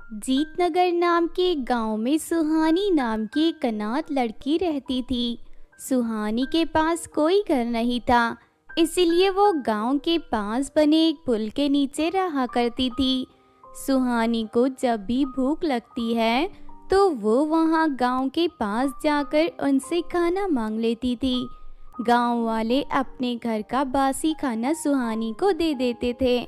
जीतनगर नाम के एक गांव में सुहानी नाम की एक अनाथ लड़की रहती थी। सुहानी के पास कोई घर नहीं था, इसीलिए वो गांव के पास बने एक पुल के नीचे रहा करती थी। सुहानी को जब भी भूख लगती है तो वो वहां गांव के पास जाकर उनसे खाना मांग लेती थी। गांव वाले अपने घर का बासी खाना सुहानी को दे देते थे।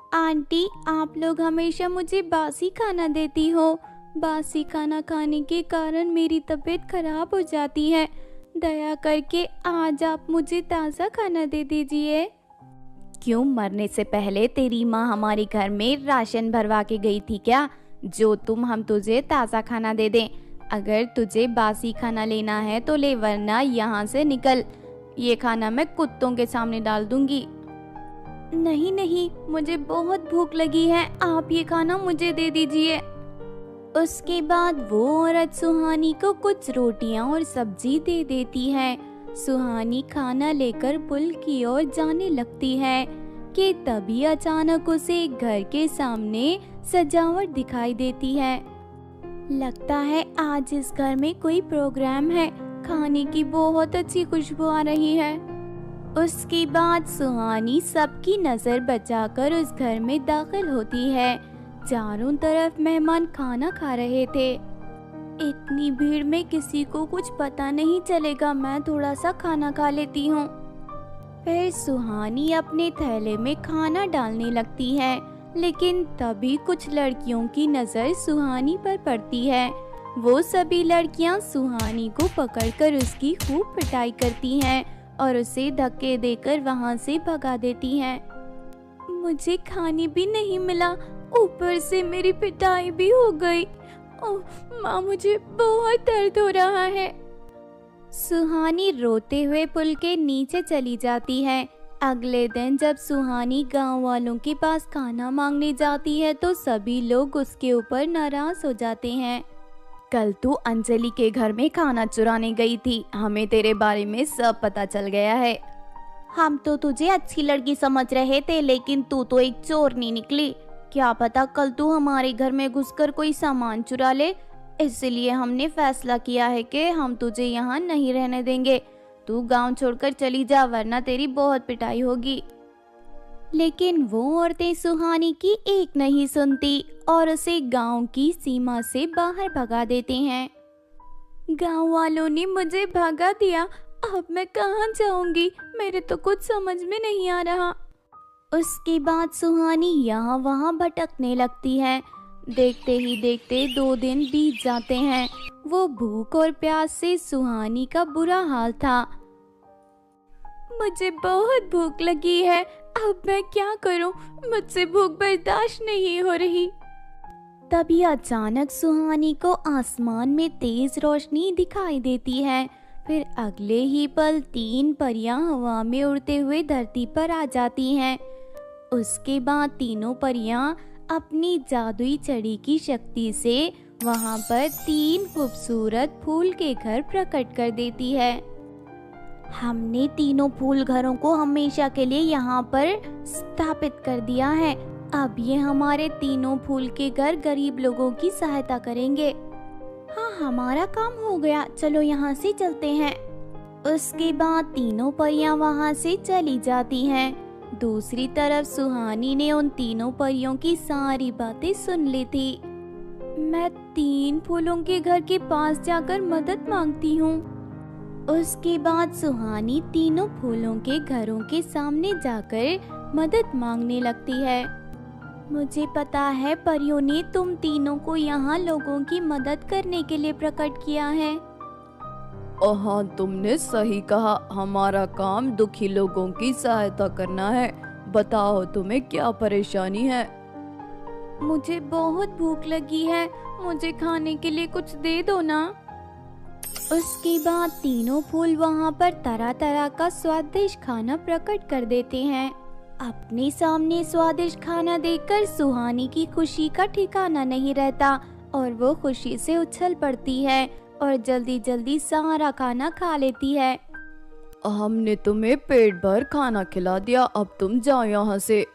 आंटी, आप लोग हमेशा मुझे बासी खाना देती हो। बासी खाना खाने के कारण मेरी तबीयत खराब हो जाती है। दया करके आज आप मुझे ताज़ा खाना दे दीजिए। क्यों, मरने से पहले तेरी माँ हमारे घर में राशन भरवा के गई थी क्या, जो हम तुझे ताज़ा खाना दे दें? अगर तुझे बासी खाना लेना है तो ले, वरना यहाँ से निकल। ये खाना मैं कुत्तों के सामने डाल दूंगी। नहीं नहीं, मुझे बहुत भूख लगी है, आप ये खाना मुझे दे दीजिए। उसके बाद वो औरत सुहानी को कुछ रोटियां और सब्जी दे देती है। सुहानी खाना लेकर पुल की ओर जाने लगती है कि तभी अचानक उसे घर के सामने सजावट दिखाई देती है। लगता है आज इस घर में कोई प्रोग्राम है, खाने की बहुत अच्छी खुशबू आ रही है। उसके बाद सुहानी सबकी नजर बचाकर उस घर में दाखिल होती है। चारों तरफ मेहमान खाना खा रहे थे। इतनी भीड़ में किसी को कुछ पता नहीं चलेगा, मैं थोड़ा सा खाना खा लेती हूँ। फिर सुहानी अपने थैले में खाना डालने लगती है, लेकिन तभी कुछ लड़कियों की नजर सुहानी पर पड़ती है। वो सभी लड़कियां सुहानी को पकड़कर उसकी खूब पिटाई करती हैं और उसे धक्के देकर वहां से भगा देती हैं। मुझे खाने भी नहीं मिला, ऊपर से मेरी पिटाई भी हो गई। ओह माँ, मुझे बहुत दर्द हो रहा है। सुहानी रोते हुए पुल के नीचे चली जाती है। अगले दिन जब सुहानी गांव वालों के पास खाना मांगने जाती है तो सभी लोग उसके ऊपर नाराज हो जाते हैं। कल तू अंजलि के घर में खाना चुराने गई थी, हमें तेरे बारे में सब पता चल गया है। हम तो तुझे अच्छी लड़की समझ रहे थे, लेकिन तू तो एक चोरनी निकली। क्या पता कल तू हमारे घर में घुसकर कोई सामान चुरा ले, इसलिए हमने फैसला किया है कि हम तुझे यहाँ नहीं रहने देंगे। तू गांव छोड़कर चली जा, वरना तेरी बहुत पिटाई होगी। लेकिन वो औरतें सुहानी की एक नहीं सुनती और उसे गांव की सीमा से बाहर भगा देते हैं। गांव वालों ने मुझे भगा दिया, अब मैं कहाँ जाऊंगी, मेरे तो कुछ समझ में नहीं आ रहा। उसके बाद सुहानी यहाँ वहाँ भटकने लगती है। देखते ही देखते 2 दिन बीत जाते हैं। वो भूख और प्यास से सुहानी का बुरा हाल था। मुझे बहुत भूख लगी है, अब मैं क्या करूं, मुझसे भूख बर्दाश्त नहीं हो रही। तभी अचानक सुहानी को आसमान में तेज रोशनी दिखाई देती है। फिर अगले ही पल 3 परियां हवा में उड़ते हुए धरती पर आ जाती हैं। उसके बाद तीनों परियां अपनी जादुई छड़ी की शक्ति से वहां पर 3 खूबसूरत फूल के घर प्रकट कर देती है। हमने तीनों फूल घरों को हमेशा के लिए यहाँ पर स्थापित कर दिया है। अब ये हमारे तीनों फूल के घर गरीब लोगों की सहायता करेंगे। हाँ, हमारा काम हो गया, चलो यहाँ से चलते हैं। उसके बाद तीनों परियां वहाँ से चली जाती हैं। दूसरी तरफ सुहानी ने उन तीनों परियों की सारी बातें सुन ली थी। मैं 3 फूलों के घर के पास जाकर मदद मांगती हूँ। उसके बाद सुहानी तीनों फूलों के घरों के सामने जाकर मदद मांगने लगती है। मुझे पता है परियों ने तुम तीनों को यहाँ लोगों की मदद करने के लिए प्रकट किया है। हाँ, तुमने सही कहा, हमारा काम दुखी लोगों की सहायता करना है। बताओ तुम्हें क्या परेशानी है? मुझे बहुत भूख लगी है, मुझे खाने के लिए कुछ दे दो ना। उसके बाद तीनों फूल वहाँ पर तरह तरह का स्वादिष्ट खाना प्रकट कर देते हैं। अपने सामने स्वादिष्ट खाना देखकर सुहानी की खुशी का ठिकाना नहीं रहता और वो खुशी से उछल पड़ती है और जल्दी जल्दी सारा खाना खा लेती है। हमने तुम्हें पेट भर खाना खिला दिया, अब तुम जाओ यहाँ से।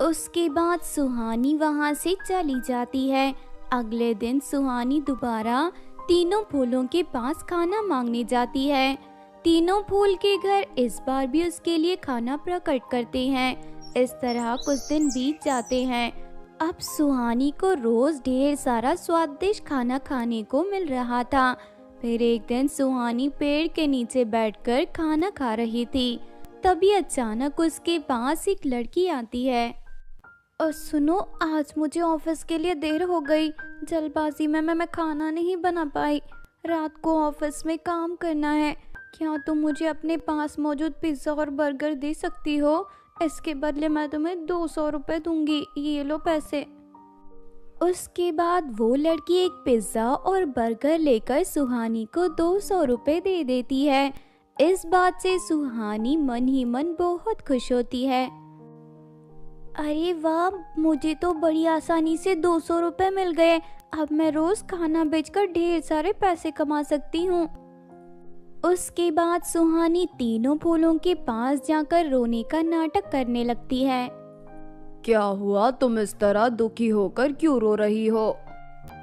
उसके बाद सुहानी वहां से चली जाती है। अगले दिन सुहानी दोबारा तीनों फूलों के पास खाना मांगने जाती है। तीनों फूल के घर इस बार भी उसके लिए खाना प्रकट करते हैं। इस तरह कुछ दिन बीत जाते हैं। अब सुहानी को रोज ढेर सारा स्वादिष्ट खाना खाने को मिल रहा था। फिर एक दिन सुहानी पेड़ के नीचे बैठकर खाना खा रही थी। तभी अचानक उसके पास एक लड़की आती है। और सुनो, आज मुझे ऑफिस के लिए देर हो गई। जल्दबाजी में मैं खाना नहीं बना पाई। रात को ऑफिस में काम करना है। क्या तुम मुझे अपने पास मौजूद पिज्ज़ा और बर्गर दे सकती हो? इसके बदले मैं तुम्हें 200 रुपये दूंगी। ये लो पैसे। उसके बाद वो लड़की एक पिज्ज़ा और बर्गर लेकर सुहानी को 200 रुपये दे देती है। इस बात से सुहानी मन ही मन बहुत खुश होती है। अरे वाह, मुझे तो बड़ी आसानी से 200 रुपये मिल गए। अब मैं रोज खाना बेचकर ढेर सारे पैसे कमा सकती हूँ। उसके बाद सुहानी तीनों फूलों के पास जाकर रोने का नाटक करने लगती है। क्या हुआ? तुम इस तरह दुखी होकर क्यों रो रही हो?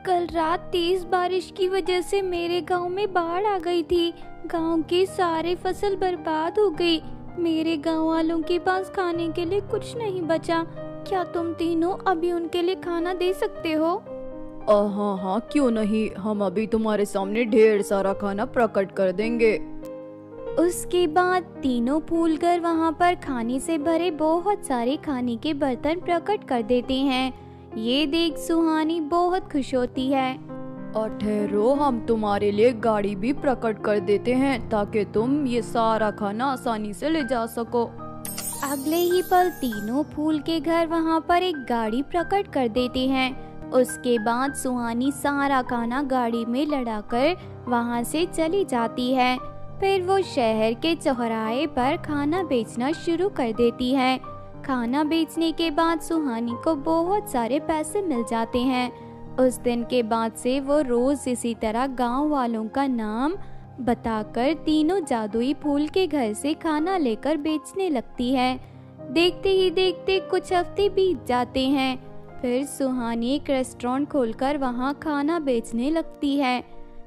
कल रात तेज बारिश की वजह से मेरे गांव में बाढ़ आ गई थी। गांव की सारी फसल बर्बाद हो गई। मेरे गांव वालों के पास खाने के लिए कुछ नहीं बचा। क्या तुम तीनों अभी उनके लिए खाना दे सकते हो? हाँ हाँ, क्यों नहीं। हम अभी तुम्हारे सामने ढेर सारा खाना प्रकट कर देंगे। उसके बाद तीनों फूलगर वहाँ पर खाने से भरे बहुत सारे खाने के बर्तन प्रकट कर देते हैं। ये देख सुहानी बहुत खुश होती है। और ठहरो, हम तुम्हारे लिए गाड़ी भी प्रकट कर देते हैं ताकि तुम ये सारा खाना आसानी से ले जा सको। अगले ही पल तीनों फूल के घर वहाँ पर एक गाड़ी प्रकट कर देते हैं। उसके बाद सुहानी सारा खाना गाड़ी में लदाकर वहाँ से चली जाती है। फिर वो शहर के चौराहे पर खाना बेचना शुरू कर देती है। खाना बेचने के बाद सुहानी को बहुत सारे पैसे मिल जाते हैं। उस दिन के बाद से वो रोज इसी तरह गांव वालों का नाम बताकर तीनों जादुई फूल के घर से खाना लेकर बेचने लगती है। देखते ही देखते कुछ हफ्ते बीत जाते हैं। फिर सुहानी एक रेस्टोरेंट खोलकर वहां खाना बेचने लगती है।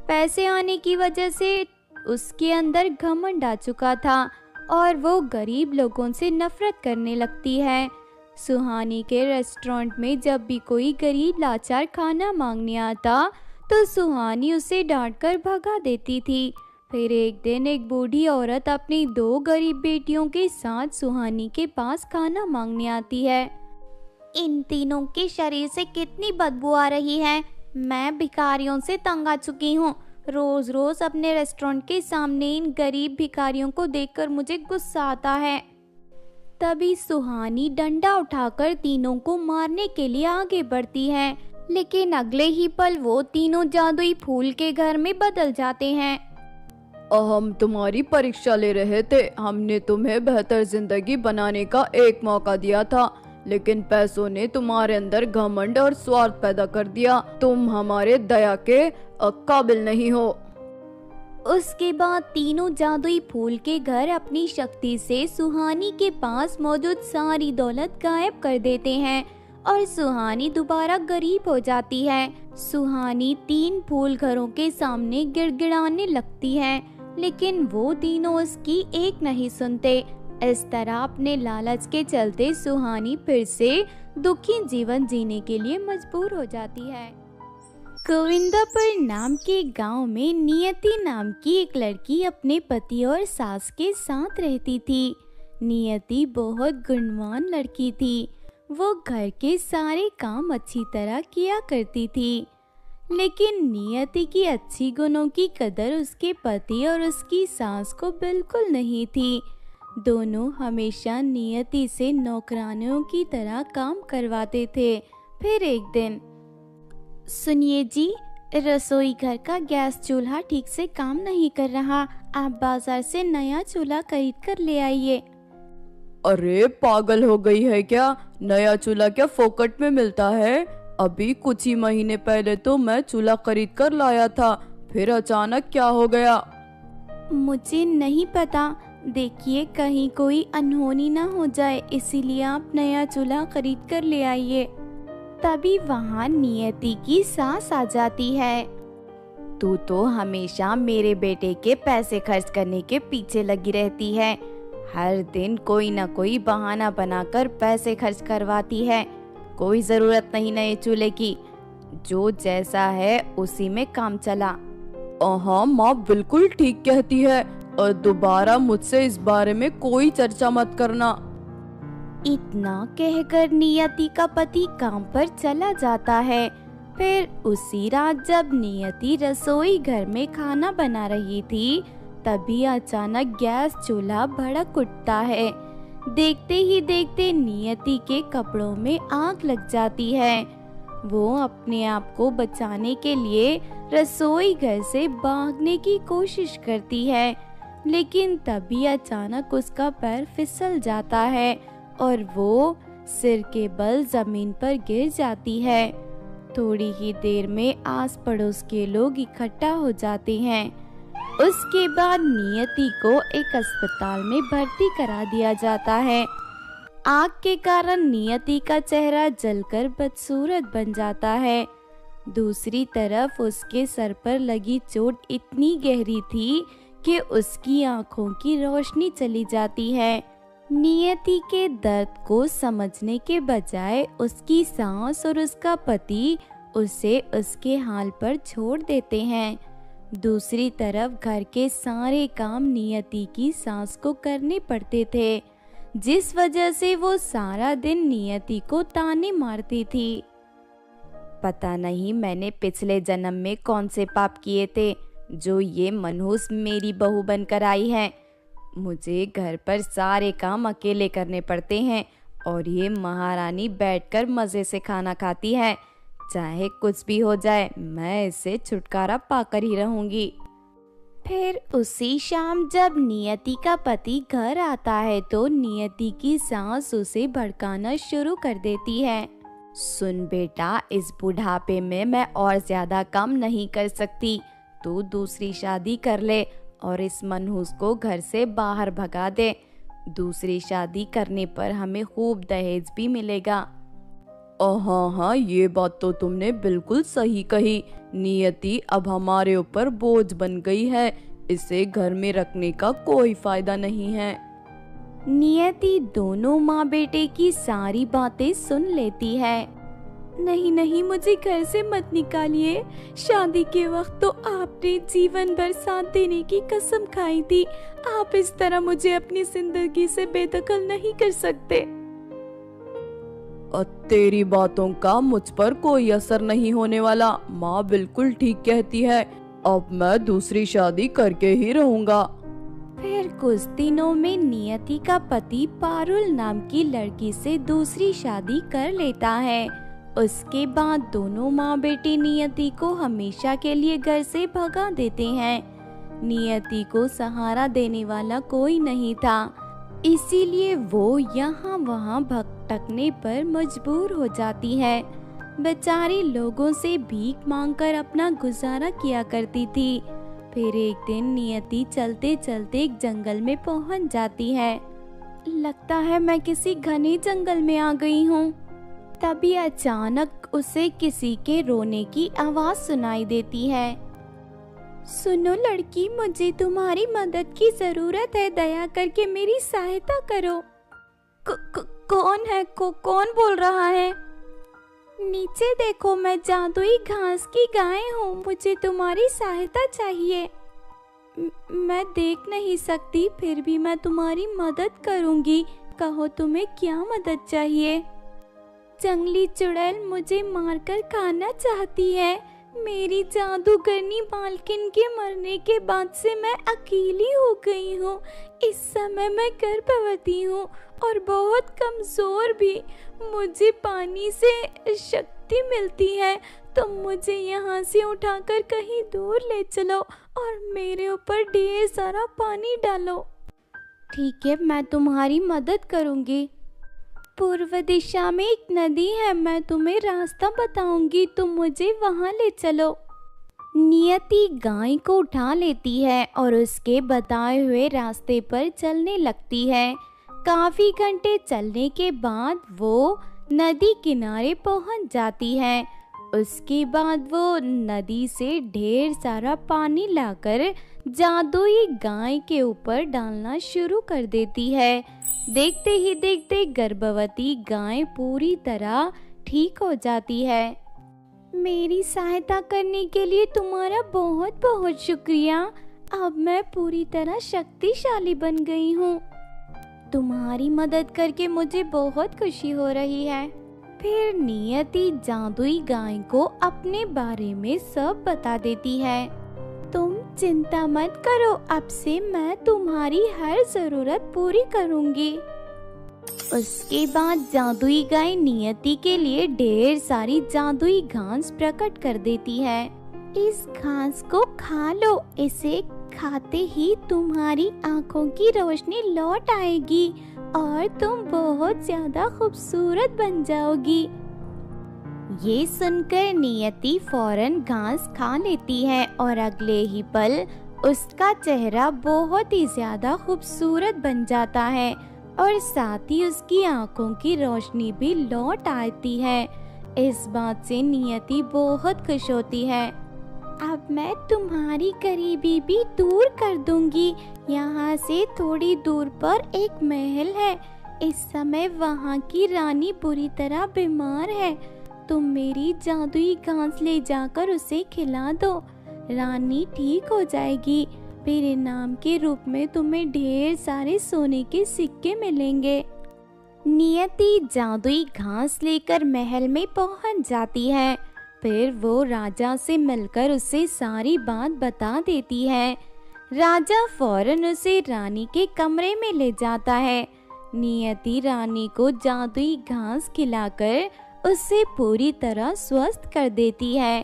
पैसे आने की वजह से उसके अंदर घमंड आ चुका था और वो गरीब लोगों से नफरत करने लगती है। सुहानी के रेस्टोरेंट में जब भी कोई गरीब लाचार खाना मांगने आता तो सुहानी उसे डांटकर भगा देती थी। फिर एक दिन एक बूढ़ी औरत अपनी 2 गरीब बेटियों के साथ सुहानी के पास खाना मांगने आती है। इन तीनों के शरीर से कितनी बदबू आ रही है। मैं भिखारियों से तंग आ चुकी हूँ। रोज रोज अपने रेस्टोरेंट के सामने इन गरीब भिखारियों को देखकर मुझे गुस्सा आता है। तभी सुहानी डंडा उठाकर तीनों को मारने के लिए आगे बढ़ती है, लेकिन अगले ही पल वो तीनों जादुई फूल के घर में बदल जाते हैं। हम तुम्हारी परीक्षा ले रहे थे। हमने तुम्हें बेहतर जिंदगी बनाने का एक मौका दिया था, लेकिन पैसों ने तुम्हारे अंदर घमंड और स्वार्थ पैदा कर दिया। तुम हमारे दया के काबिल नहीं हो। उसके बाद तीनों जादुई फूल के घर अपनी शक्ति से सुहानी के पास मौजूद सारी दौलत गायब कर देते हैं और सुहानी दोबारा गरीब हो जाती है। सुहानी 3 फूल घरों के सामने गिड़गिड़ाने लगती है, लेकिन वो तीनों उसकी एक नहीं सुनते। इस तरह अपने लालच के चलते सुहानी फिर से दुखी जीवन जीने के लिए मजबूर हो जाती है। गोविंदापुर नाम के गांव में नियति नाम की एक लड़की अपने पति और सास के साथ रहती थी। नियति बहुत गुणवान लड़की थी। वो घर के सारे काम अच्छी तरह किया करती थी, लेकिन नियति की अच्छी गुणों की कदर उसके पति और उसकी सास को बिल्कुल नहीं थी। दोनों हमेशा नियति से नौकरानियों की तरह काम करवाते थे। फिर एक दिन, सुनिए जी, रसोई घर का गैस चूल्हा ठीक से काम नहीं कर रहा। आप बाजार से नया चूल्हा खरीद कर ले आइए। अरे पागल हो गई है क्या? नया चूल्हा क्या फोकट में मिलता है? अभी कुछ ही महीने पहले तो मैं चूल्हा खरीद कर लाया था, फिर अचानक क्या हो गया? मुझे नहीं पता, देखिए कहीं कोई अनहोनी ना हो जाए, इसीलिए आप नया चूल्हा खरीद कर ले आइए। तभी वहाँ नियति की सास आ जाती है। तू तो हमेशा मेरे बेटे के पैसे खर्च करने के पीछे लगी रहती है। हर दिन कोई ना कोई बहाना बनाकर पैसे खर्च करवाती है। कोई जरूरत नहीं नए चूल्हे की, जो जैसा है उसी में काम चला। हाँ माँ बिल्कुल ठीक कहती है, और दोबारा मुझसे इस बारे में कोई चर्चा मत करना। इतना कहकर नियति का पति काम पर चला जाता है। फिर उसी रात जब नियति रसोई घर में खाना बना रही थी, तभी अचानक गैस चूल्हा भड़क उठता है। देखते ही देखते नियति के कपड़ों में आग लग जाती है। वो अपने आप को बचाने के लिए रसोई घर से भागने की कोशिश करती है, लेकिन तभी अचानक उसका पैर फिसल जाता है और वो सिर के बल जमीन पर गिर जाती है। थोड़ी ही देर में आस पड़ोस के लोग इकट्ठा हो जाते हैं। उसके बाद नियति को एक अस्पताल में भर्ती करा दिया जाता है। आग के कारण नियति का चेहरा जलकर बदसूरत बन जाता है। दूसरी तरफ उसके सर पर लगी चोट इतनी गहरी थी कि उसकी आंखों की रोशनी चली जाती है। नियति के दर्द को समझने के बजाय उसकी सास और उसका पति उसे उसके हाल पर छोड़ देते हैं। दूसरी तरफ घर के सारे काम नियति की सास को करने पड़ते थे, जिस वजह से वो सारा दिन नियति को ताने मारती थी। पता नहीं मैंने पिछले जन्म में कौन से पाप किए थे जो ये मनहूस मेरी बहू बनकर आई है। मुझे घर पर सारे काम अकेले करने पड़ते हैं और ये महारानी बैठकर मजे से खाना खाती है। चाहे कुछ भी हो जाए, मैं इससे छुटकारा पाकर ही रहूंगी। फिर उसी शाम जब नियति का पति घर आता है तो नियति की सास उसे भड़काना शुरू कर देती है। सुन बेटा, इस बुढ़ापे में मैं और ज्यादा काम नहीं कर सकती। तू दूसरी शादी कर ले और इस मनहूस को घर से बाहर भगा दे। दूसरी शादी करने पर हमें खूब दहेज भी मिलेगा। हाँ, ये बात तो तुमने बिल्कुल सही कही। नियति अब हमारे ऊपर बोझ बन गई है, इसे घर में रखने का कोई फायदा नहीं है। नियति दोनों माँ बेटे की सारी बातें सुन लेती है। नहीं नहीं, मुझे घर से मत निकालिए। शादी के वक्त तो आपने जीवन भर साथ देने की कसम खाई थी। आप इस तरह मुझे अपनी जिंदगी से बेदखल नहीं कर सकते। तेरी बातों का मुझ पर कोई असर नहीं होने वाला। माँ बिल्कुल ठीक कहती है, अब मैं दूसरी शादी करके ही रहूंगा। फिर कुछ दिनों में नियति का पति पारुल नाम की लड़की से दूसरी शादी कर लेता है। उसके बाद दोनों माँ बेटी नियति को हमेशा के लिए घर से भगा देते हैं। नियति को सहारा देने वाला कोई नहीं था, इसीलिए वो यहाँ वहाँ भटकने पर मजबूर हो जाती है। बेचारी लोगों से भीख मांगकर अपना गुजारा किया करती थी। फिर एक दिन नियति चलते चलते एक जंगल में पहुँच जाती है। लगता है मैं किसी घने जंगल में आ गई हूँ। तभी अचानक उसे किसी के रोने की आवाज सुनाई देती है। सुनो लड़की, मुझे तुम्हारी मदद की जरूरत है, दया करके मेरी सहायता करो। कौन है? कौन बोल रहा है? नीचे देखो, मैं जादुई घास की गाय हूँ, मुझे तुम्हारी सहायता चाहिए। मैं देख नहीं सकती, फिर भी मैं तुम्हारी मदद करूँगी। कहो तुम्हें क्या मदद चाहिए? जंगली चुड़ैल मुझे मारकर खाना चाहती है। मेरी जादूगरनी मालकिन के मरने के बाद से मैं अकेली हो गई हूँ। इस समय मैं गर्भवती हूँ और बहुत कमजोर भी। मुझे पानी से शक्ति मिलती है। तुम मुझे यहाँ से उठाकर कहीं दूर ले चलो और मेरे ऊपर ढेर सारा पानी डालो। ठीक है, मैं तुम्हारी मदद करूँगी। पूर्व दिशा में एक नदी है, मैं तुम्हें रास्ता बताऊंगी, तुम मुझे वहां ले चलो। नियति गाय को उठा लेती है और उसके बताए हुए रास्ते पर चलने लगती है। काफी घंटे चलने के बाद वो नदी किनारे पहुंच जाती है। उसके बाद वो नदी से ढेर सारा पानी लाकर जादुई गाय के ऊपर डालना शुरू कर देती है। देखते ही देखते गर्भवती गाय पूरी तरह ठीक हो जाती है। मेरी सहायता करने के लिए तुम्हारा बहुत बहुत शुक्रिया। अब मैं पूरी तरह शक्तिशाली बन गई हूँ। तुम्हारी मदद करके मुझे बहुत खुशी हो रही है। फिर नियति जादुई गाय को अपने बारे में सब बता देती है। तुम चिंता मत करो, अब से मैं तुम्हारी हर जरूरत पूरी करूंगी। उसके बाद जादुई गाय नियति के लिए ढेर सारी जादुई घास प्रकट कर देती है। इस घास को खा लो, इसे खाते ही तुम्हारी आंखों की रोशनी लौट आएगी और तुम बहुत ज्यादा खूबसूरत बन जाओगी। ये सुनकर नियति फौरन घास खा लेती है और अगले ही पल उसका चेहरा बहुत ही ज्यादा खूबसूरत बन जाता है और साथ ही उसकी आंखों की रोशनी भी लौट आती है। इस बात से नियति बहुत खुश होती है। अब मैं तुम्हारी गरीबी भी दूर कर दूंगी। यहाँ से थोड़ी दूर पर एक महल है। इस समय वहाँ की रानी बुरी तरह बीमार है। तुम मेरी जादुई घास ले जाकर उसे खिला दो। रानी ठीक हो जाएगी। फिर इनाम के रूप में तुम्हें ढेर सारे सोने के सिक्के मिलेंगे। नियति जादुई घास लेकर महल में पहुँच जाती है। फिर वो राजा से मिलकर उसे सारी बात बता देती है। राजा फौरन उसे रानी के कमरे में ले जाता है। नियति रानी को जादुई घास खिलाकर उसे पूरी तरह स्वस्थ कर देती है।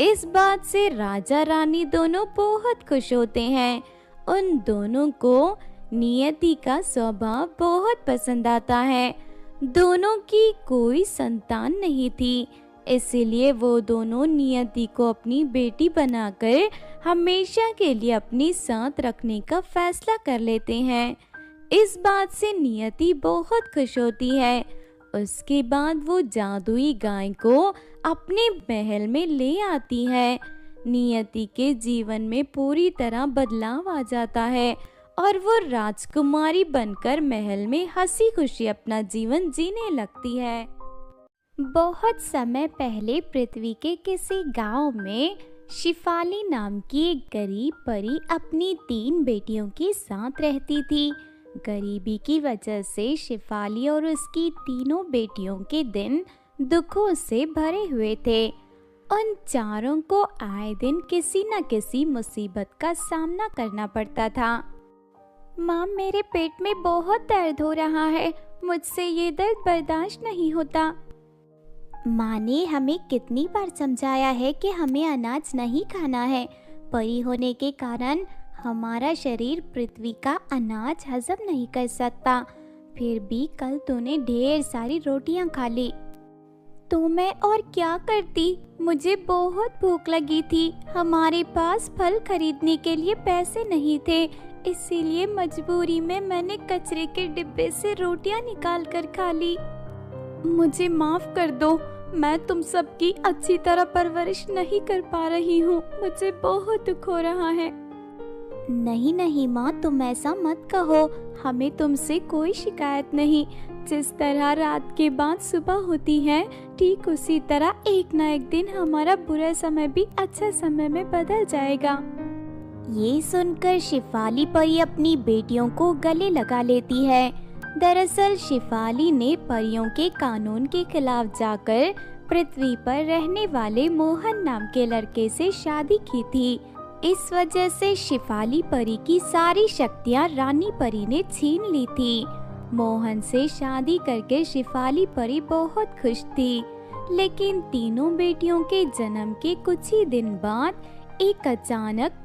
इस बात से राजा रानी दोनों बहुत खुश होते हैं। उन दोनों को नियति का स्वभाव बहुत पसंद आता है। दोनों की कोई संतान नहीं थी, इसलिए वो दोनों नियति को अपनी बेटी बनाकर हमेशा के लिए अपने साथ रखने का फैसला कर लेते हैं। इस बात से नियति बहुत खुश होती है। उसके बाद वो जादुई गाय को अपने महल में ले आती है। नियति के जीवन में पूरी तरह बदलाव आ जाता है और वो राजकुमारी बनकर महल में हंसी खुशी अपना जीवन जीने लगती है। बहुत समय पहले पृथ्वी के किसी गांव में शिफाली नाम की एक गरीब परी अपनी 3 बेटियों के साथ रहती थी। गरीबी की वजह से शिफाली और उसकी तीनों बेटियों के दिन दुखों से भरे हुए थे। उन चारों को आए दिन किसी न किसी मुसीबत का सामना करना पड़ता था। माँ, मेरे पेट में बहुत दर्द हो रहा है। मुझसे ये दर्द बर्दाश्त नहीं होता। माँ ने हमें कितनी बार समझाया है कि हमें अनाज नहीं खाना है। परी होने के कारण हमारा शरीर पृथ्वी का अनाज हजम नहीं कर सकता। फिर भी कल तूने ढेर सारी रोटियां खा ली। तो मैं और क्या करती? मुझे बहुत भूख लगी थी। हमारे पास फल खरीदने के लिए पैसे नहीं थे, इसीलिए मजबूरी में मैंने कचरे के डिब्बे से रोटियां निकाल कर खा ली। मुझे माफ कर दो, मैं तुम सबकी अच्छी तरह परवरिश नहीं कर पा रही हूँ। मुझे बहुत दुख हो रहा है। नहीं नहीं माँ, तुम ऐसा मत कहो। हमें तुमसे कोई शिकायत नहीं। जिस तरह रात के बाद सुबह होती है, ठीक उसी तरह एक न एक दिन हमारा बुरा समय भी अच्छा समय में बदल जाएगा। ये सुनकर शिफाली परी अपनी बेटियों को गले लगा लेती है। दरअसल शिफाली ने परियों के कानून के खिलाफ जाकर पृथ्वी पर रहने वाले मोहन नाम के लड़के से शादी की थी। इस वजह से शिफाली परी की सारी शक्तियां रानी परी ने छीन ली थी। मोहन से शादी करके शिफाली परी बहुत खुश थी, लेकिन तीनों बेटियों के जन्म के कुछ ही दिन बाद एक अचानक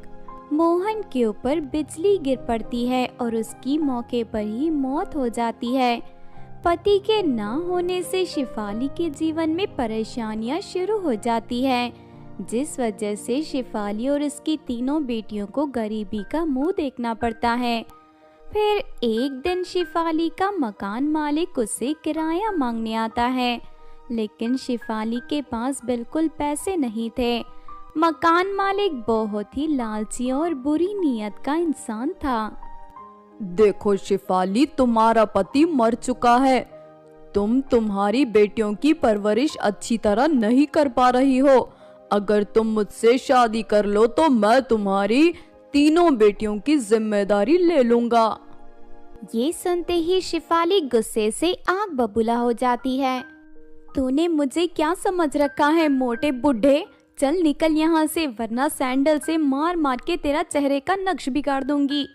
मोहन के ऊपर बिजली गिर पड़ती है और उसकी मौके पर ही मौत हो जाती है। पति के ना होने से शिफाली के जीवन में परेशानियां शुरू हो जाती है। जिस वजह से शिफाली और उसकी तीनों बेटियों को गरीबी का मुंह देखना पड़ता है। फिर एक दिन शिफाली का मकान मालिक उससे किराया मांगने आता है, लेकिन शिफाली के पास बिल्कुल पैसे नहीं थे। मकान मालिक बहुत ही लालची और बुरी नीयत का इंसान था। देखो शिफाली, तुम्हारा पति मर चुका है। तुम तुम्हारी बेटियों की परवरिश अच्छी तरह नहीं कर पा रही हो। अगर तुम मुझसे शादी कर लो तो मैं तुम्हारी तीनों बेटियों की जिम्मेदारी ले लूंगा। ये सुनते ही शिफाली गुस्से से आग बबूला हो जाती है। तूने मुझे क्या समझ रखा है मोटे बुढ़े? चल निकल यहाँ से, वरना सैंडल से मार मार के तेरा चेहरे का नक्श बिगाड़ दूंगी।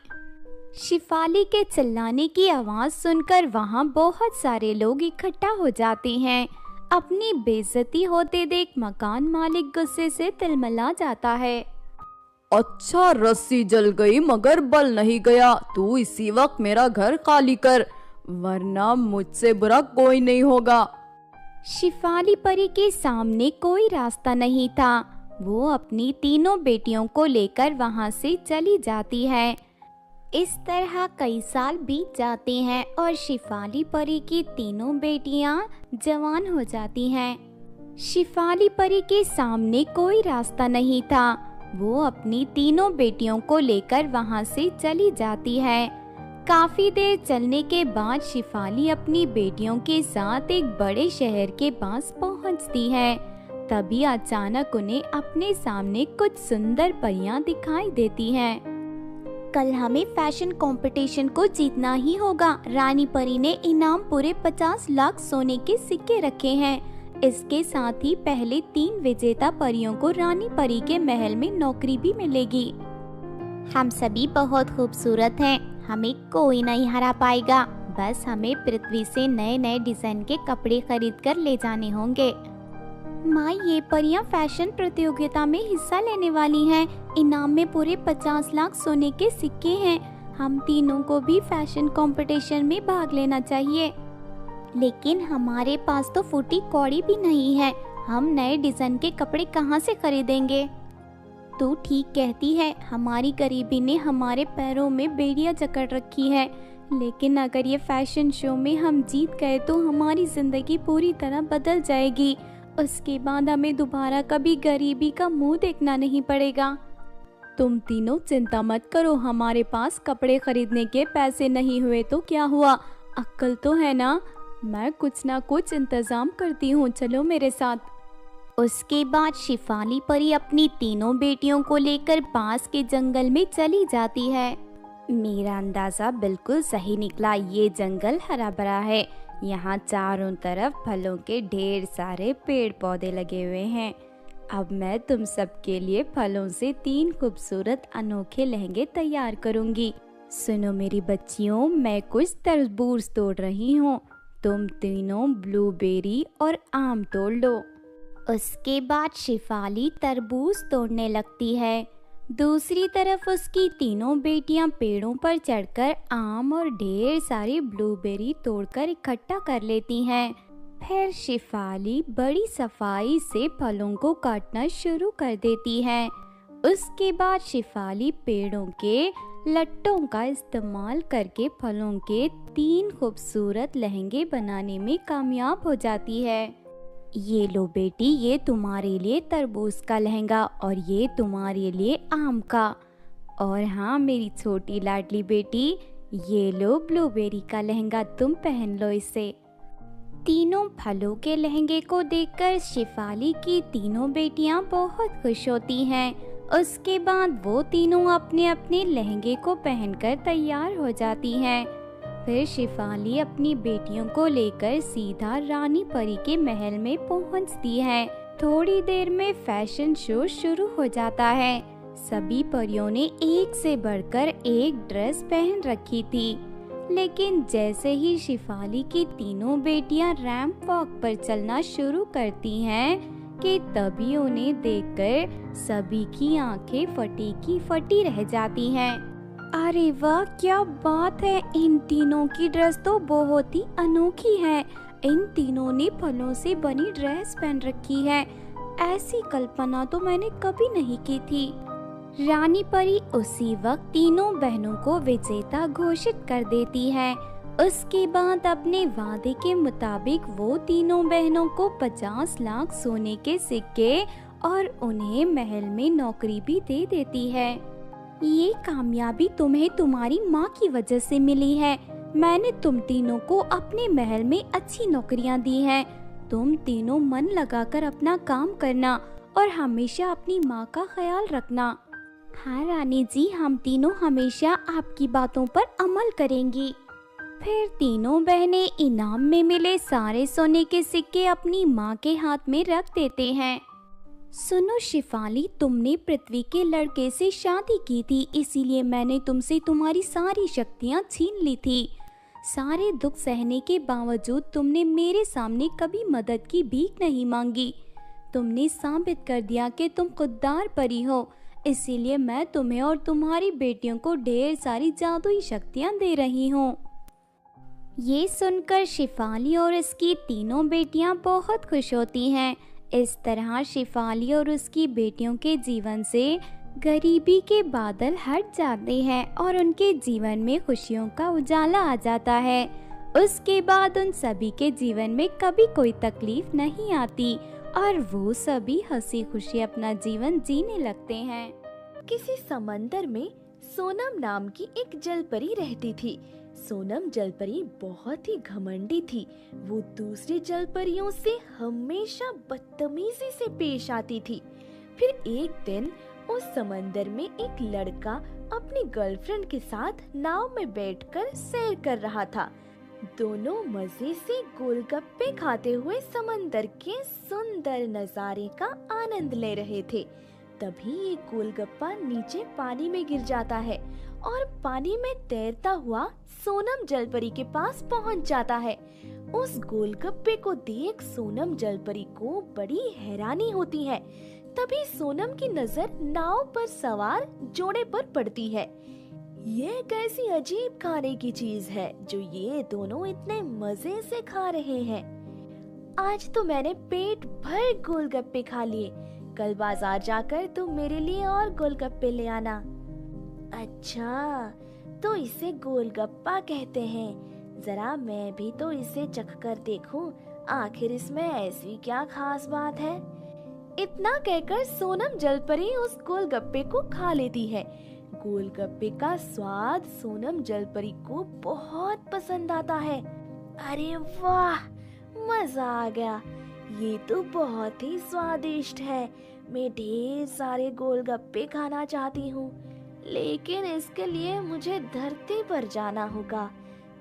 शिफाली के चिल्लाने की आवाज सुनकर वहाँ बहुत सारे लोग इकट्ठा हो जाते हैं। अपनी बेइज्जती होते देख मकान मालिक गुस्से से तिलमिला जाता है। अच्छा, रस्सी जल गई मगर बल नहीं गया। तू इसी वक्त मेरा घर खाली कर, वरना मुझसे बुरा कोई नहीं होगा। शिफाली परी के सामने कोई रास्ता नहीं था। वो अपनी तीनों बेटियों को लेकर वहाँ से चली जाती है। इस तरह कई साल बीत जाते हैं और शिफाली परी की तीनों बेटियां जवान हो जाती हैं। शिफाली परी के सामने कोई रास्ता नहीं था। वो अपनी तीनों बेटियों को लेकर वहां से चली जाती है। काफी देर चलने के बाद शिफाली अपनी बेटियों के साथ एक बड़े शहर के पास पहुंचती है। तभी अचानक उन्हें अपने सामने कुछ सुंदर परियां दिखाई देती हैं। कल हमें फैशन कंपटीशन को जीतना ही होगा। रानी परी ने इनाम पूरे 50 लाख सोने के सिक्के रखे हैं। इसके साथ ही पहले 3 विजेता परियों को रानी परी के महल में नौकरी भी मिलेगी। हम सभी बहुत खूबसूरत हैं, हमें कोई नहीं हरा पाएगा। बस हमें पृथ्वी से नए नए डिजाइन के कपड़े खरीद कर ले जाने होंगे। माँ, ये परियां फैशन प्रतियोगिता में हिस्सा लेने वाली हैं। इनाम में पूरे 50 लाख सोने के सिक्के हैं। हम तीनों को भी फैशन कंपटीशन में भाग लेना चाहिए। लेकिन हमारे पास तो फूटी कौड़ी भी नहीं है। हम नए डिजाइन के कपड़े कहाँ से खरीदेंगे? तू ठीक कहती है, हमारी गरीबी ने हमारे पैरों में बेड़ियां जकड़ रखी है। लेकिन अगर ये फैशन शो में हम जीत गए तो हमारी जिंदगी पूरी तरह बदल जाएगी। उसके बाद हमें दोबारा कभी गरीबी का मुंह देखना नहीं पड़ेगा। तुम तीनों चिंता मत करो, हमारे पास कपड़े खरीदने के पैसे नहीं हुए तो क्या हुआ, अक्ल तो है ना। मैं कुछ ना कुछ इंतजाम करती हूँ, चलो मेरे साथ। उसके बाद शिफाली परी अपनी तीनों बेटियों को लेकर पास के जंगल में चली जाती है। मेरा अंदाजा बिल्कुल सही निकला। ये जंगल हरा भरा है। यहाँ चारों तरफ फलों के ढेर सारे पेड़ पौधे लगे हुए हैं। अब मैं तुम सबके लिए फलों से 3 खूबसूरत अनोखे लहंगे तैयार करूंगी। सुनो मेरी बच्चियों, मैं कुछ तरबूज तोड़ रही हूँ। तुम तीनों ब्लूबेरी और आम तोड़ लो। उसके बाद शिफाली तरबूज तोड़ने लगती है। दूसरी तरफ उसकी तीनों बेटियां पेड़ों पर चढ़कर आम और ढेर सारी ब्लूबेरी तोड़कर इकट्ठा कर लेती हैं। फिर शिफाली बड़ी सफाई से फलों को काटना शुरू कर देती है। उसके बाद शिफाली पेड़ों के लट्टों का इस्तेमाल करके फलों के 3 खूबसूरत लहंगे बनाने में कामयाब हो जाती है। ये लो बेटी, ये तुम्हारे लिए तरबूज का लहंगा और ये तुम्हारे लिए आम का। और हाँ मेरी छोटी लाडली बेटी, ये लो ब्लूबेरी का लहंगा, तुम पहन लो इसे। तीनों फलों के लहंगे को देखकर शिफाली की तीनों बेटियां बहुत खुश होती हैं। उसके बाद वो तीनों अपने अपने लहंगे को पहनकर तैयार हो जाती हैं। फिर शिफाली अपनी बेटियों को लेकर सीधा रानी परी के महल में पहुंचती है। थोड़ी देर में फैशन शो शुरू हो जाता है। सभी परियों ने एक से बढ़कर एक ड्रेस पहन रखी थी। लेकिन जैसे ही शिफाली की तीनों बेटियां रैंप वॉक पर चलना शुरू करती हैं कि तभी उन्हें देखकर सभी की आंखें फटी की फटी रह जाती हैं। अरे वाह, क्या बात है! इन तीनों की ड्रेस तो बहुत ही अनोखी है। इन तीनों ने फलों से बनी ड्रेस पहन रखी है। ऐसी कल्पना तो मैंने कभी नहीं की थी। रानी परी उसी वक्त तीनों बहनों को विजेता घोषित कर देती है। उसके बाद अपने वादे के मुताबिक वो तीनों बहनों को 50 लाख सोने के सिक्के और उन्हें महल में नौकरी भी दे देती है। ये कामयाबी तुम्हें तुम्हारी माँ की वजह से मिली है। मैंने तुम तीनों को अपने महल में अच्छी नौकरियाँ दी हैं। तुम तीनों मन लगाकर अपना काम करना और हमेशा अपनी माँ का ख्याल रखना। हाँ रानी जी, हम तीनों हमेशा आपकी बातों पर अमल करेंगी। फिर तीनों बहनें इनाम में मिले सारे सोने के सिक्के अपनी माँ के हाथ में रख देते हैं। सुनो शिफाली, तुमने पृथ्वी के लड़के से शादी की थी, इसीलिए मैंने तुमसे तुम्हारी सारी शक्तियाँ छीन ली थी। सारे दुख सहने के बावजूद तुमने मेरे सामने कभी मदद की भीख नहीं मांगी। तुमने साबित कर दिया कि तुम खुददार परी हो, इसीलिए मैं तुम्हें और तुम्हारी बेटियों को ढेर सारी जादुई शक्तियाँ दे रही हूँ। ये सुनकर शिफाली और उसकी तीनों बेटियां बहुत खुश होती हैं। इस तरह शिफाली और उसकी बेटियों के जीवन से गरीबी के बादल हट जाते हैं और उनके जीवन में खुशियों का उजाला आ जाता है। उसके बाद उन सभी के जीवन में कभी कोई तकलीफ नहीं आती और वो सभी हंसी खुशी अपना जीवन जीने लगते हैं। किसी समंदर में सोनम नाम की एक जलपरी रहती थी। सोनम जलपरी बहुत ही घमंडी थी। वो दूसरी जलपरियों से हमेशा बदतमीजी से पेश आती थी। फिर एक दिन उस समंदर में एक लड़का अपनी गर्लफ्रेंड के साथ नाव में बैठकर सैर कर रहा था। दोनों मजे से गोलगप्पे खाते हुए समंदर के सुंदर नजारे का आनंद ले रहे थे। तभी एक गोलगप्पा नीचे पानी में गिर जाता है और पानी में तैरता हुआ सोनम जलपरी के पास पहुंच जाता है। उस गोलगप्पे को देख सोनम जलपरी को बड़ी हैरानी होती है। तभी सोनम की नजर नाव पर सवार जोड़े पर पड़ती है। ये कैसी अजीब खाने की चीज है जो ये दोनों इतने मजे से खा रहे हैं। आज तो मैंने पेट भर गोलगप्पे खा लिए। कल बाजार जाकर तुम मेरे लिए और गोलगप्पे ले आना। अच्छा, तो इसे गोलगप्पा कहते हैं। जरा मैं भी तो इसे चख कर देखूं, आखिर इसमें ऐसी क्या खास बात है। इतना कहकर सोनम जलपरी उस गोलगप्पे को खा लेती है। गोलगप्पे का स्वाद सोनम जलपरी को बहुत पसंद आता है। अरे वाह, मजा आ गया। ये तो बहुत ही स्वादिष्ट है। मैं ढेर सारे गोलगप्पे खाना चाहती हूँ, लेकिन इसके लिए मुझे धरती पर जाना होगा।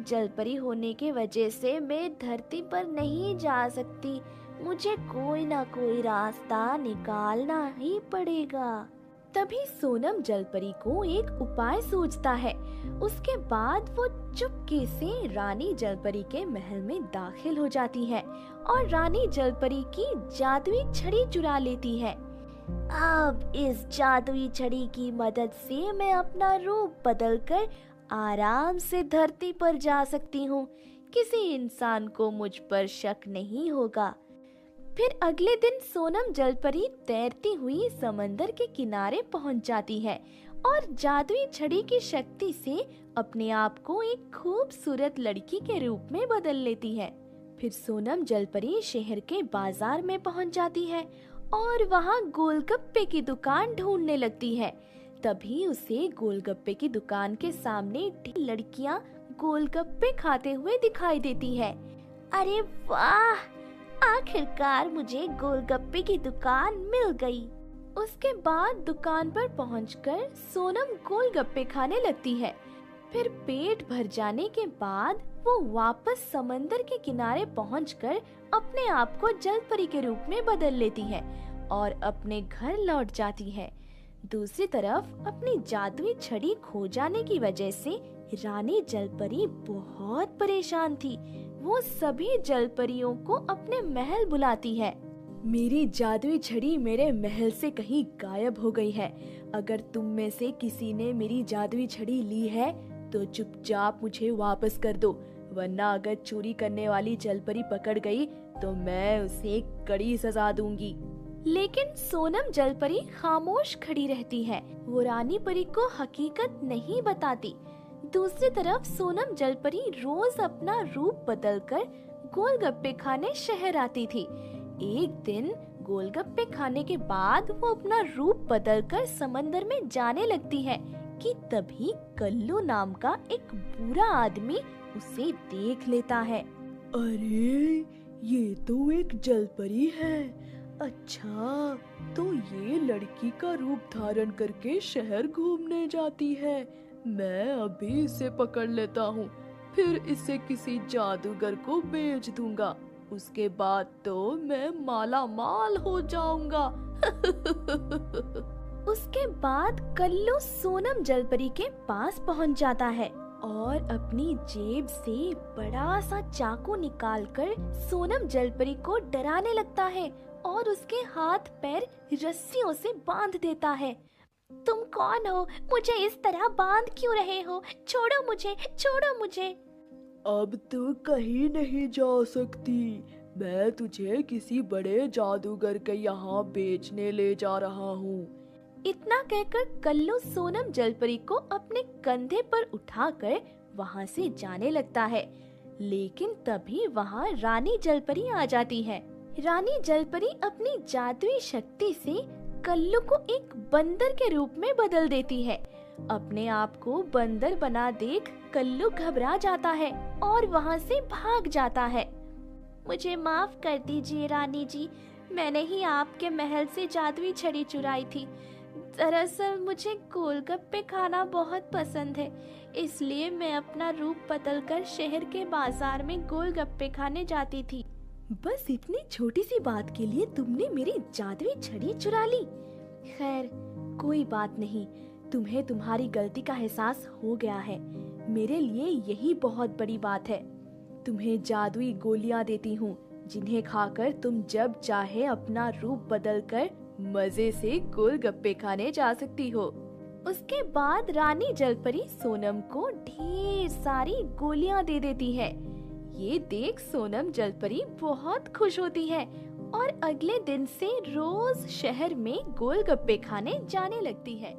जलपरी होने की वजह से मैं धरती पर नहीं जा सकती। मुझे कोई ना कोई रास्ता निकालना ही पड़ेगा। तभी सोनम जलपरी को एक उपाय सूझता है। उसके बाद वो चुपके से रानी जलपरी के महल में दाखिल हो जाती है और रानी जलपरी की जादुई छड़ी चुरा लेती है। अब इस जादुई छड़ी की मदद से मैं अपना रूप बदलकर आराम से धरती पर जा सकती हूँ। किसी इंसान को मुझ पर शक नहीं होगा। फिर अगले दिन सोनम जलपरी तैरती हुई समंदर के किनारे पहुंच जाती है और जादुई छड़ी की शक्ति से अपने आप को एक खूबसूरत लड़की के रूप में बदल लेती है। फिर सोनम जलपरी शहर के बाजार में पहुंच जाती है और वहां गोलगप्पे की दुकान ढूंढने लगती है। तभी उसे गोलगप्पे की दुकान के सामने लड़कियां गोलगप्पे खाते हुए दिखाई देती है। अरे वाह, आखिरकार मुझे गोलगप्पे की दुकान मिल गई। उसके बाद दुकान पर पहुंचकर सोनम गोलगप्पे खाने लगती है। फिर पेट भर जाने के बाद वो वापस समंदर के किनारे पहुंचकर अपने आप को जलपरी के रूप में बदल लेती है और अपने घर लौट जाती है। दूसरी तरफ अपनी जादुई छड़ी खो जाने की वजह से रानी जलपरी बहुत परेशान थी। वो सभी जलपरियों को अपने महल बुलाती है। मेरी जादुई छड़ी मेरे महल से कहीं गायब हो गई है। अगर तुम में से किसी ने मेरी जादुई छड़ी ली है तो चुपचाप मुझे वापस कर दो, वरना अगर चोरी करने वाली जलपरी पकड़ गई तो मैं उसे कड़ी सजा दूंगी। लेकिन सोनम जलपरी खामोश खड़ी रहती है। वो रानी परी को हकीकत नहीं बताती। दूसरी तरफ सोनम जलपरी रोज अपना रूप बदलकर गोलगप्पे खाने शहर आती थी। एक दिन गोलगप्पे खाने के बाद वो अपना रूप बदलकर समंदर में जाने लगती है कि तभी कल्लू नाम का एक बुरा आदमी उसे देख लेता है। अरे ये तो एक जलपरी है। अच्छा, तो ये लड़की का रूप धारण करके शहर घूमने जाती है। मैं अभी इसे पकड़ लेता हूँ, फिर इसे किसी जादूगर को बेच दूंगा। उसके बाद तो मैं माला माल हो जाऊंगा। उसके बाद कल्लू सोनम जलपरी के पास पहुंच जाता है और अपनी जेब से बड़ा सा चाकू निकालकर सोनम जलपरी को डराने लगता है और उसके हाथ पैर रस्सियों से बांध देता है। तुम कौन हो? मुझे इस तरह बांध क्यों रहे हो? छोड़ो मुझे, छोड़ो मुझे। अब तू कहीं नहीं जा सकती। मैं तुझे किसी बड़े जादूगर के यहाँ बेचने ले जा रहा हूँ। इतना कहकर कल्लू सोनम जलपरी को अपने कंधे पर उठाकर वहाँ से जाने लगता है। लेकिन तभी वहाँ रानी जलपरी आ जाती है। रानी जलपरी अपनी जादुई शक्ति से कल्लू को एक बंदर के रूप में बदल देती है। अपने आप को बंदर बना देख कल्लू घबरा जाता है और वहाँ से भाग जाता है। मुझे माफ कर दीजिए रानी जी, मैंने ही आपके महल से जादुई छड़ी चुराई थी। दरअसल मुझे गोलगप्पे खाना बहुत पसंद है, इसलिए मैं अपना रूप बदलकर शहर के बाजार में गोलगप्पे खाने जाती थी। बस इतनी छोटी सी बात के लिए तुमने मेरी जादुई छड़ी चुरा ली। खैर कोई बात नहीं, तुम्हें तुम्हारी गलती का एहसास हो गया है। मेरे लिए यही बहुत बड़ी बात है। तुम्हें जादुई गोलियां देती हूँ, जिन्हें खाकर तुम जब चाहे अपना रूप बदलकर मजे से गोलगप्पे खाने जा सकती हो। उसके बाद रानी जलपरी सोनम को ढेर सारी गोलियां दे देती है। ये देख सोनम जलपरी बहुत खुश होती है और अगले दिन से रोज शहर में गोलगप्पे खाने जाने लगती है।